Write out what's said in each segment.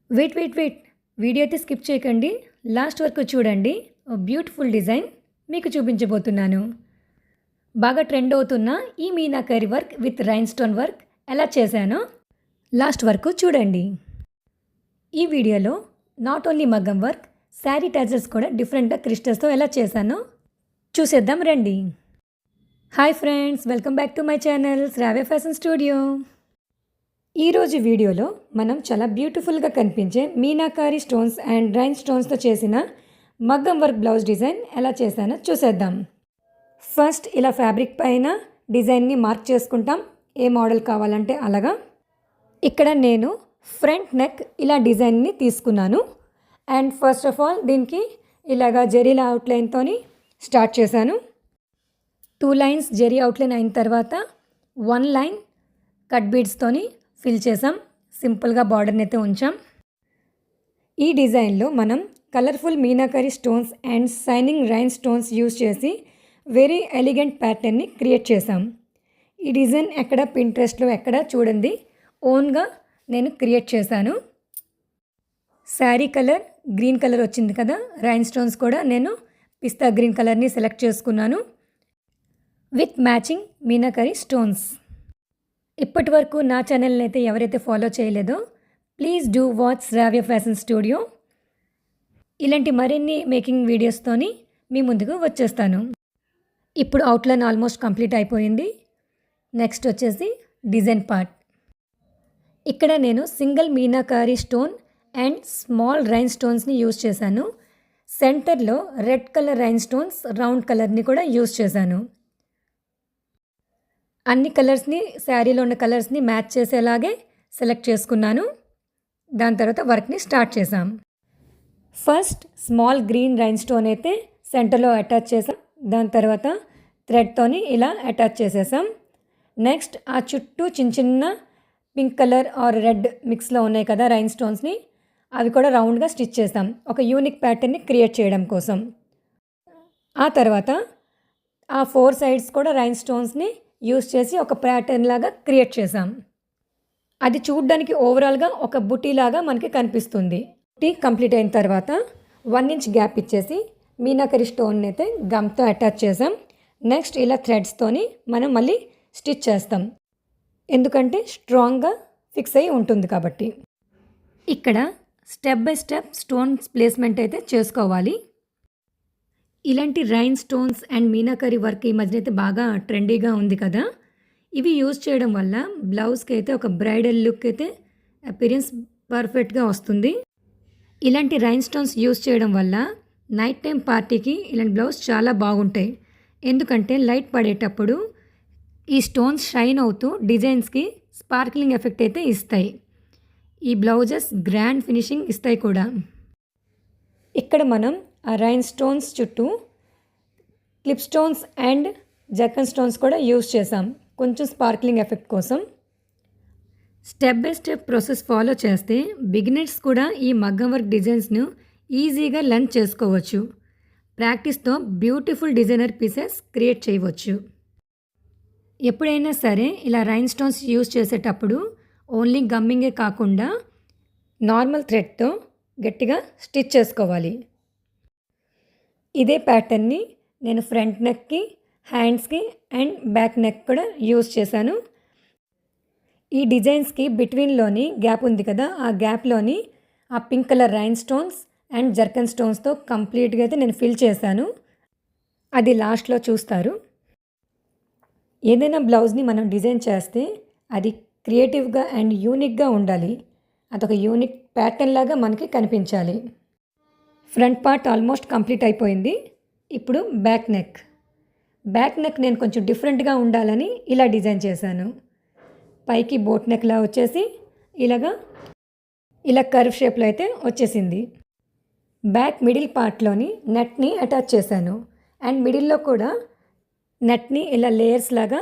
Wait. Video అయితే skip చేయకండి. Last వరకు చూడండి. బ్యూటిఫుల్ డిజైన్ మీకు చూపించబోతున్నాను. బాగా ట్రెండ్ అవుతున్న ఈ meenakari work with rhinestone work ఎలా చేశానో లాస్ట్ వరకు చూడండి. ఈ వీడియోలో నాట్ ఓన్లీ మగ్గం వర్క్, శారీ టజల్స్ కూడా డిఫరెంట్‌గా క్రిస్టల్స్‌తో ఎలా చేశానో చూసేద్దాం రండి. Hi friends, welcome back to my channel Shravya fashion studio. ఈరోజు వీడియోలో మనం చాలా బ్యూటిఫుల్గా కనిపించే మీనాకారి స్టోన్స్ అండ్ రైన్ స్టోన్స్తో చేసిన మగ్గం వర్క్ బ్లౌజ్ డిజైన్ ఎలా చేశానో చూసేద్దాం. ఫస్ట్ ఇలా ఫ్యాబ్రిక్ పైన డిజైన్ని మార్క్ చేసుకుంటాం, ఏ మోడల్ కావాలంటే అలాగా. ఇక్కడ నేను ఫ్రంట్ నెక్ ఇలా డిజైన్ని తీసుకున్నాను. అండ్ ఫస్ట్ ఆఫ్ ఆల్ దీనికి ఇలాగా జరీల అవుట్లైన్తో స్టార్ట్ చేశాను. 2 లైన్స్ జరీ అవుట్లైన్ అయిన తర్వాత 1 లైన్ కట్ బీడ్స్తోని ఫిల్ చేసాం. సింపుల్గా బార్డర్ని అయితే ఉంచాం. ఈ డిజైన్లో మనం colourful meenakari stones and shining rain stones use చేసి వెరీ ఎలిగెంట్ ప్యాటర్న్ని క్రియేట్ చేసాం. ఈ డిజైన్ ఎక్కడ పింట్రెస్ట్లో ఎక్కడ చూడండి, ఓన్గా నేను క్రియేట్ చేశాను. శారీ కలర్ గ్రీన్ కలర్ వచ్చింది కదా, రైన్ స్టోన్స్ కూడా నేను పిస్తా గ్రీన్ కలర్ని సెలెక్ట్ చేసుకున్నాను విత్ మ్యాచింగ్ మీనాకరి స్టోన్స్. ఇప్పటి వరకు నా ఛానల్ని అయితే ఎవరైతే ఫాలో చేయలేదో please do watch Shravya fashion studio. ఇలాంటి మరిన్ని మేకింగ్ వీడియోస్తోని మీ ముందుకు వచ్చేస్తాను. ఇప్పుడు అవుట్లైన్ ఆల్మోస్ట్ కంప్లీట్ అయిపోయింది. నెక్స్ట్ వచ్చేసి డిజైన్ పార్ట్. ఇక్కడ నేను single meenakari stone and small రైన్ స్టోన్స్ని యూజ్ చేశాను. సెంటర్లో red colour rhinestones, round కలర్ని కూడా యూజ్ చేశాను. అన్ని కలర్స్ని, శారీలో ఉన్న కలర్స్ని మ్యాచ్ చేసేలాగే సెలెక్ట్ చేసుకున్నాను. దాని తర్వాత వర్క్ని స్టార్ట్ చేసాం. First small green rain stone అయితే సెంటర్లో అటాచ్ చేసాం. దాని తర్వాత థ్రెడ్తోని ఇలా అటాచ్ చేసేసాం. నెక్స్ట్ ఆ చుట్టూ చిన్న చిన్న పింక్ కలర్ ఆర్ రెడ్ మిక్స్లో ఉన్నాయి కదా రైన్ స్టోన్స్ని, అవి కూడా రౌండ్గా స్టిచ్ చేసాం ఒక యూనిక్ ప్యాటర్న్ని క్రియేట్ చేయడం కోసం. ఆ తర్వాత ఆ 4 సైడ్స్ కూడా రైన్ స్టోన్స్ని యూస్ చేసి ఒక ప్యాటర్న్ లాగా క్రియేట్ చేసాం. అది చూడ్డానికి ఓవరాల్గా ఒక బుటీలాగా మనకి కనిపిస్తుంది. బుటీ కంప్లీట్ అయిన తర్వాత 1 ఇంచ్ గ్యాప్ ఇచ్చేసి మీనాకరి స్టోన్ అయితే గమ్తో అటాచ్ చేసాం. నెక్స్ట్ ఇలా థ్రెడ్స్తోని మనం మళ్ళీ స్టిచ్ చేస్తాం, ఎందుకంటే స్ట్రాంగ్గా ఫిక్స్ అయి ఉంటుంది కాబట్టి. ఇక్కడ step by step stones placement అయితే చేసుకోవాలి. ఇలాంటి rain stones and meenakari work ఈ మధ్య అయితే బాగా ట్రెండీగా ఉంది కదా. ఇవి యూజ్ చేయడం వల్ల బ్లౌజ్కి అయితే ఒక బ్రైడల్ లుక్ అయితే అపిరియన్స్ పర్ఫెక్ట్గా వస్తుంది. ఇలాంటి రైన్ స్టోన్స్ యూజ్ చేయడం వల్ల నైట్ టైం పార్టీకి ఇలాంటి బ్లౌజ్ చాలా బాగుంటాయి. ఎందుకంటే లైట్ పడేటప్పుడు ఈ స్టోన్స్ షైన్ అవుతూ డిజైన్స్కి స్పార్క్లింగ్ ఎఫెక్ట్ అయితే ఇస్తాయి. ఈ బ్లౌజెస్ గ్రాండ్ ఫినిషింగ్ ఇస్తాయి కూడా. ఇక్కడ మనం ఆ రైన్ స్టోన్స్ చుట్టూ clip stones and zircon stones కూడా యూజ్ చేసాం కొంచెం స్పార్క్లింగ్ ఎఫెక్ట్ కోసం. Step by step process follow చేస్తే బిగినర్స్ కూడా ఈ మగ్గం వర్క్ డిజైన్స్ను ఈజీగా లర్న్ చేసుకోవచ్చు. ప్రాక్టీస్తో బ్యూటిఫుల్ డిజైనర్ పీసెస్ క్రియేట్ చేయవచ్చు. ఎప్పుడైనా సరే ఇలా రైన్ స్టోన్స్ యూజ్ చేసేటప్పుడు ఓన్లీ గమ్మింగే కాకుండా నార్మల్ థ్రెడ్తో గట్టిగా స్టిచ్ చేసుకోవాలి. ఇదే ప్యాటర్న్ని నేను ఫ్రంట్ నెక్కి, హ్యాండ్స్కి అండ్ బ్యాక్ నెక్ కూడా యూజ్ చేశాను. ఈ డిజైన్స్కి బిట్వీన్లోని గ్యాప్ ఉంది కదా, ఆ గ్యాప్లోని ఆ pink colour rhinestones and zircon స్టోన్స్తో కంప్లీట్గా అయితే నేను ఫిల్ చేశాను. అది లాస్ట్లో చూస్తారు. ఏదైనా బ్లౌజ్ని మనం డిజైన్ చేస్తే అది క్రియేటివ్గా అండ్ యూనిక్గా ఉండాలి. అదొక యూనిక్ ప్యాటర్న్ లాగా మనకి కనిపించాలి. ఫ్రంట్ పార్ట్ ఆల్మోస్ట్ కంప్లీట్ అయిపోయింది. ఇప్పుడు బ్యాక్ నెక్ నేను కొంచెం డిఫరెంట్గా ఉండాలని ఇలా డిజైన్ చేశాను. పైకి బోట్ నెక్లా వచ్చేసి ఇలా కర్వ్ షేప్లో అయితే వచ్చేసింది. బ్యాక్ మిడిల్ పార్ట్లోని నెట్ని అటాచ్ చేశాను అండ్ మిడిల్లో కూడా నెట్ని ఇలా లేయర్స్ లాగా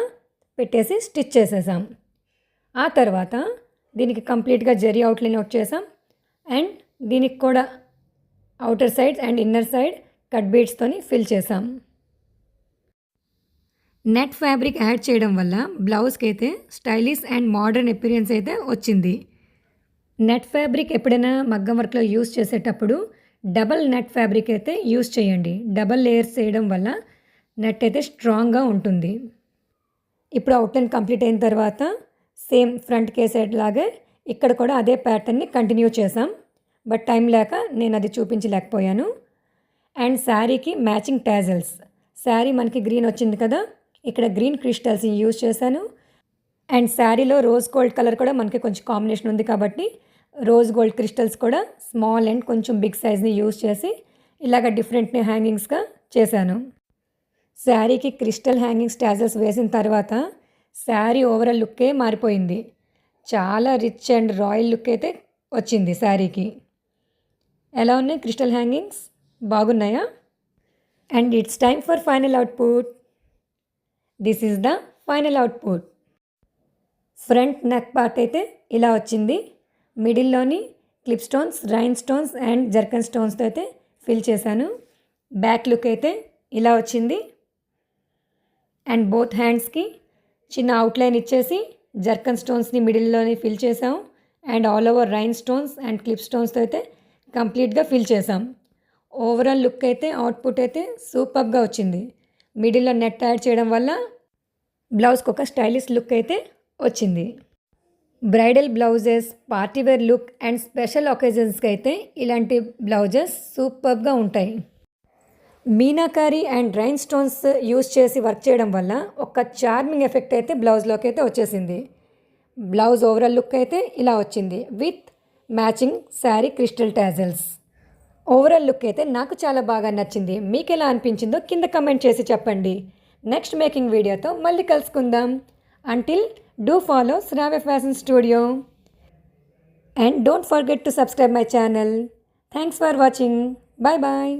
పెట్టేసి స్టిచ్ చేసేసాం. ఆ తర్వాత దీనికి కంప్లీట్గా జరీ అవుట్లైన్ అవుట్ చేసాం అండ్ దీనికి కూడా outer sides and inner side cut బీడ్స్తోని ఫిల్ చేసాం. నెట్ ఫ్యాబ్రిక్ యాడ్ చేయడం వల్ల బ్లౌజ్కి అయితే స్టైలిష్ అండ్ మోడర్న్ అపిరియన్స్ అయితే వచ్చింది. నెట్ ఫ్యాబ్రిక్ ఎప్పుడైనా మగ్గం వర్క్లో యూస్ చేసేటప్పుడు డబల్ నెట్ ఫ్యాబ్రిక్ అయితే యూస్ చేయండి. డబల్ లేయర్స్ చేయడం వల్ల నెట్ అయితే స్ట్రాంగ్గా ఉంటుంది. ఇప్పుడు అవుట్లైన్ కంప్లీట్ అయిన తర్వాత సేమ్ ఫ్రంట్ కేసెట్ లాగే ఇక్కడ కూడా అదే ప్యాటర్న్ని కంటిన్యూ చేసాం. బట్ టైం లేక నేను అది చూపించలేకపోయాను. అండ్ శారీకి మ్యాచింగ్ టాజల్స్. శారీ మనకి గ్రీన్ వచ్చింది కదా, ఇక్కడ గ్రీన్ క్రిస్టల్స్ని యూజ్ చేశాను. అండ్ శారీలో రోజ్ గోల్డ్ కలర్ కూడా మనకి కొంచెం కాంబినేషన్ ఉంది కాబట్టి రోజ్ గోల్డ్ క్రిస్టల్స్ కూడా స్మాల్ అండ్ కొంచెం బిగ్ సైజ్ని యూజ్ చేసి ఇలాగ డిఫరెంట్ని హ్యాంగింగ్స్గా చేశాను. శారీకి క్రిస్టల్ హ్యాంగింగ్స్ టాజల్స్ వేసిన తర్వాత శారీ ఓవరాల్ లుక్కే మారిపోయింది. చాలా రిచ్ అండ్ రాయల్ లుక్ అయితే వచ్చింది శారీకి. ఎలా ఉన్నాయి క్రిస్టల్ హ్యాంగింగ్స్? బాగున్నాయా? And it's time for final output. This is the final output. Front neck part అయితే ఇలా వచ్చింది. మిడిల్లోని clip stones, rhinestones and zircon స్టోన్స్తో అయితే ఫిల్ చేశాను. బ్యాక్ లుక్ అయితే ఇలా వచ్చింది. అండ్ బోత్ హ్యాండ్స్కి చిన్న అవుట్లైన్ ఇచ్చేసి జర్కన్ స్టోన్స్ని మిడిల్లోని ఫిల్ చేసాం. And all over rhinestones and clip స్టోన్స్తో అయితే కంప్లీట్గా ఫిల్ చేసాం. ఓవరాల్ లుక్ అయితే అవుట్పుట్ అయితే సూపర్గా వచ్చింది. మిడిల్లో నెట్ యాడ్ చేయడం వల్ల బ్లౌజ్కి ఒక స్టైలిష్ లుక్ అయితే వచ్చింది. Bridal blouses, partywear look and special ఒకేజన్స్కి అయితే ఇలాంటి బ్లౌజెస్ సూపర్గా ఉంటాయి. Meenakari and rhinestones use చేసి వర్క్ చేయడం వల్ల ఒక చార్మింగ్ ఎఫెక్ట్ అయితే బ్లౌజ్లోకి అయితే వచ్చేసింది. బ్లౌజ్ ఓవరాల్ లుక్ అయితే ఇలా వచ్చింది with matching sari crystal tassels. Overall look అయితే నాకు చాలా బాగా నచ్చింది. మీకు ఎలా అనిపించిందో కింద కమెంట్ చేసి చెప్పండి. నెక్స్ట్ మేకింగ్ వీడియోతో మళ్ళీ కలుసుకుందాం. Until do follow Sravya Fashion Studio and don't forget to subscribe my channel. Thanks for watching. Bye bye.